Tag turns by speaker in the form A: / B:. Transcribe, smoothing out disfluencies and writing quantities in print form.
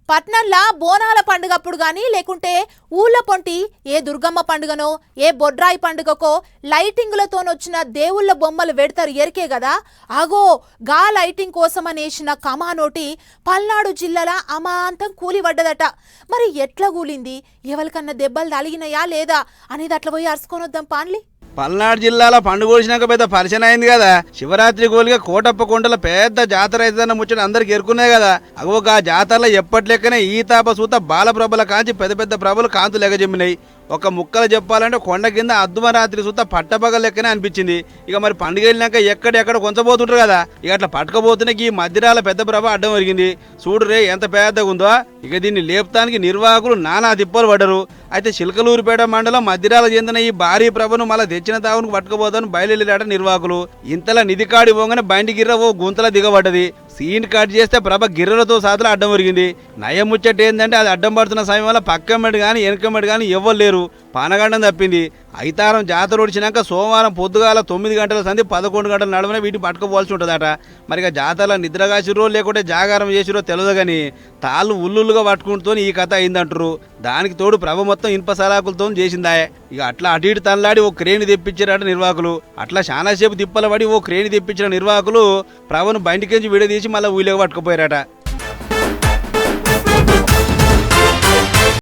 A: పట్నంలా బోనాల పండుగప్పుడు గాని లేకుంటే ఊళ్ళ పొంటి ఏ దుర్గమ్మ పండుగనో ఏ బొడ్రాయి పండుగకో లైటింగులతోనొచ్చిన దేవుళ్ళ బొమ్మలు పెడతారు ఎరికే కదా. అగో గా లైటింగ్ కోసమనేసిన కమానోటి పల్నాడు జిల్లాల అమాంతం కూలిపడ్డదట. మరి ఎట్లా కూలింది, ఎవరికన్నా దెబ్బలు తలిగినాయా లేదా అనేది అట్లా పోయి అరుచుకొనొద్దాం పాన్లి.
B: పల్నాడు జిల్లాలో పండుగ వచ్చినాక పెద్ద పరిచయం అయింది కదా. శివరాత్రి గోలిగా కోటప్ప కొండల పెద్ద జాతర అవుతుందన్న ముచ్చట అందరికి ఎరుకున్నాయి కదా. అగోగా జాతరలో ఎప్పటి లెక్కనే ఈ తాప సూత బాలప్రభల కాంచి పెద్ద పెద్ద ప్రభలు కాంతులు ఎగజమ్మినాయి. ఒక ముక్కలు చెప్పాలంటే కొండ కింద అద్దుమరాత్రి సూత పట్టపగల లెక్కనే అనిపించింది. ఇక మరి పండుగ వెళ్ళినాక ఎక్కడెక్కడ కొంచబోతుంటారు కదా, ఇక అట్లా పట్టుకపోతున్న ఈ మధ్యరాల పెద్ద ప్రభ అడ్డం ఒరిగింది. చూడు రే ఎంత పెద్దగా ఉందో. ఇక దీన్ని లేపుతానికి నిర్వాహకులు నానా తిప్పలు పడ్డరు. అయితే చిలకలూరిపేట మండలం మధ్యరాల చెందిన ఈ భారీ ప్రభను మళ్ళీ తెచ్చిన తావును పట్టుకుపోతాను బయలుదేరాట నిర్వాహకులు. ఇంతలా నిధి కాడి పోగానే బండి గిర్ర ఓ గుంతలా దిగబడ్డది. సీన్ కట్ చేస్తే ప్రభ గిర్రలతో సాతులు అడ్డం ఒరిగింది. నయం ముచ్చట ఏంటంటే అది అడ్డం పడుతున్న సమయం వల్ల పక్కమ్మడి కానీ వెనకమ్మడి కానీ ఎవ్వరు లేరు. పానగండం తప్పింది. ఐతారం జాతర ఒడిచినాక సోమవారం పొద్దుగాల 9 గంటల సంధి 11 గంటల నడుమనే వీటిని పట్టుకోవాల్సి ఉంటుందట. మరి జాతరలో నిద్రగాసిరో లేకుంటే జాగారం చేసిరో తెలియదు కానీ తాళ్ళు ఉల్లులుగా పట్టుకుంటూ ఈ కథ అయిందంటారు. దానికి తోడు ప్రభ మొత్తం ఇనుప సలాకులతో చేసిందాయే. ఇక అట్లా అటు ఇటు తనలాడి ఓ క్రేణి తెప్పించారట నిర్వాహకులు. అట్లా చాలాసేపు తిప్పలబడి ఓ క్రేణి తెప్పించిన నిర్వాహకులు ప్రభను బండికించి విడదీసి మళ్ళీ ఊళ్ళో పట్టుకుపోయారట.